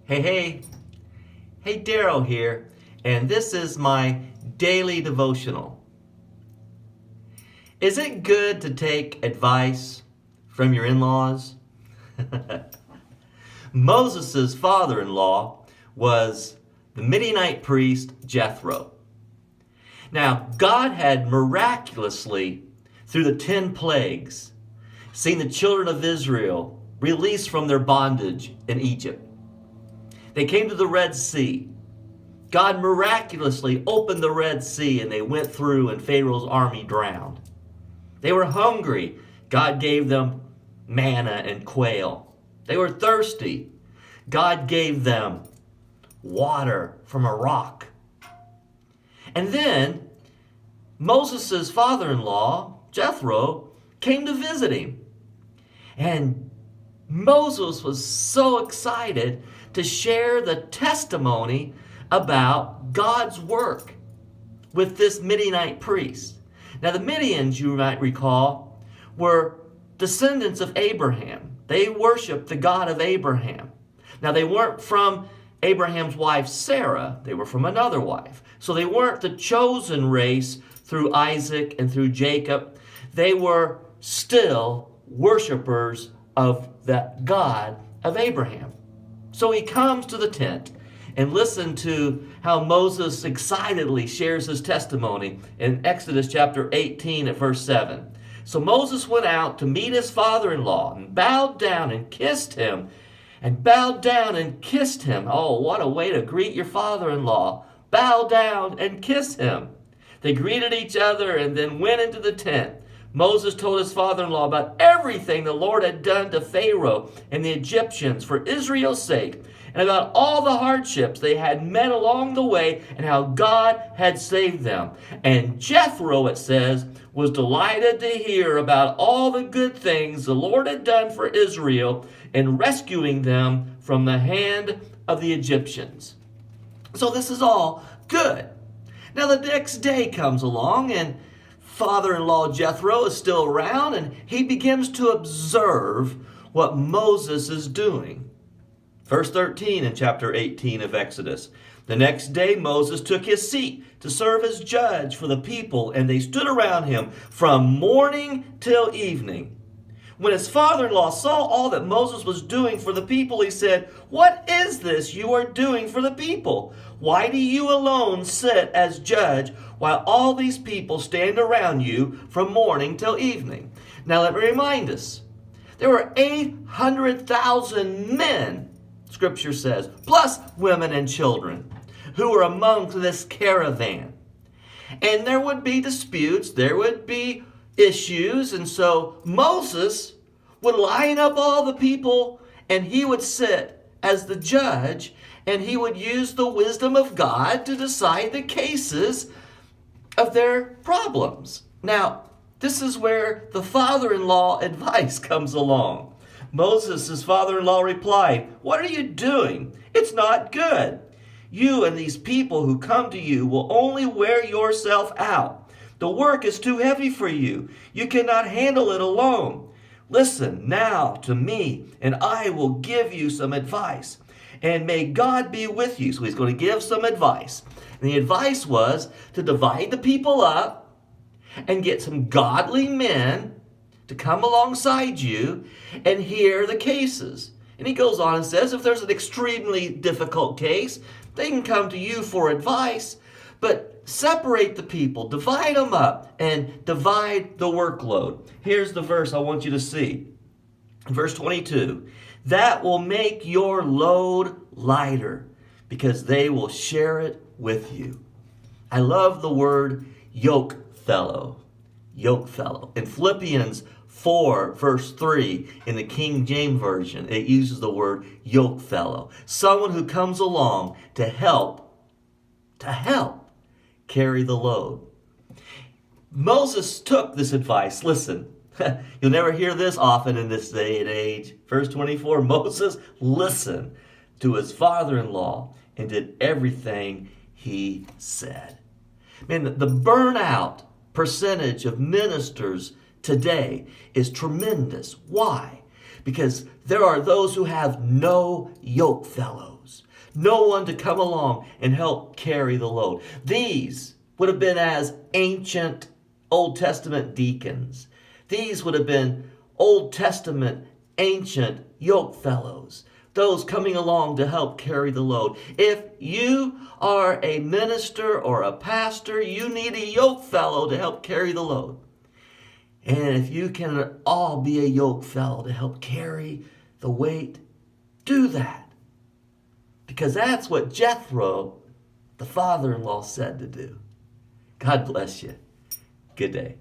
Hey, Daryl here, and this is my daily devotional. Is it good to take advice from your in-laws? Moses' father-in-law was the Midianite priest Jethro. Now, God had miraculously, through the 10 plagues, seen the children of Israel released from their bondage in Egypt. They came to the Red Sea. God miraculously opened the Red Sea and they went through and Pharaoh's army drowned. They were hungry. God gave them manna and quail. They were thirsty. God gave them water from a rock. And then Moses' father-in-law, Jethro, came to visit him. And Moses was so excited to share the testimony about God's work with this Midianite priest. Now, the Midians, you might recall, were descendants of Abraham. They worshiped the God of Abraham. Now, they weren't from Abraham's wife Sarah. They were from another wife. So they weren't the chosen race through Isaac and through Jacob. They were still worshipers of the God of Abraham. So he comes to the tent, and listen to how Moses excitedly shares his testimony in Exodus chapter 18 at verse 7. So Moses went out to meet his father-in-law and bowed down and kissed him. Oh, what a way to greet your father-in-law. Bow down and kiss him. They greeted each other and then went into the tent. Moses told his father-in-law about everything the Lord had done to Pharaoh and the Egyptians for Israel's sake, and about all the hardships they had met along the way and how God had saved them. And Jethro, it says, was delighted to hear about all the good things the Lord had done for Israel in rescuing them from the hand of the Egyptians. So this is all good. Now the next day comes along, and father-in-law Jethro is still around, and he begins to observe what Moses is doing. Verse 13 in chapter 18 of Exodus. The next day Moses took his seat to serve as judge for the people, and they stood around him from morning till evening. When his father-in-law saw all that Moses was doing for the people, he said, "What is this you are doing for the people? Why do you alone sit as judge while all these people stand around you from morning till evening?" Now let me remind us, there were 800,000 men, Scripture says, plus women and children, who were among this caravan. And there would be disputes, there would be issues, and so Moses would line up all the people and he would sit as the judge, and he would use the wisdom of God to decide the cases of their problems. Now, this is where the father-in-law advice comes along. Moses' father-in-law replied, "What are you doing? It's not good. You and these people who come to you will only wear yourself out. The work is too heavy for you. You cannot handle it alone. Listen now to me, and I will give you some advice. And may God be with you." So he's going to give some advice. And the advice was to divide the people up and get some godly men to come alongside you and hear the cases. And he goes on and says, if there's an extremely difficult case, they can come to you for advice, but separate the people, divide them up, and divide the workload. Here's the verse I want you to see. Verse 22, "That will make your load lighter, because they will share it with you." I love the word yoke fellow. Yoke fellow. In Philippians 4, verse 3, in the King James Version, it uses the word yoke fellow. Someone who comes along to help carry the load. Moses took this advice. Listen, you'll never hear this often in this day and age. Verse 24, Moses listened to his father-in-law and did everything he said. Man, the burnout percentage of ministers today is tremendous. Why? Because there are those who have no yoke fellows. No one to come along and help carry the load. These would have been as ancient Old Testament deacons. These would have been Old Testament ancient yoke fellows, those coming along to help carry the load. If you are a minister or a pastor, you need a yoke fellow to help carry the load. And if you can all be a yoke fellow to help carry the weight, do that. Because that's what Jethro, the father-in-law, said to do. God bless you. Good day.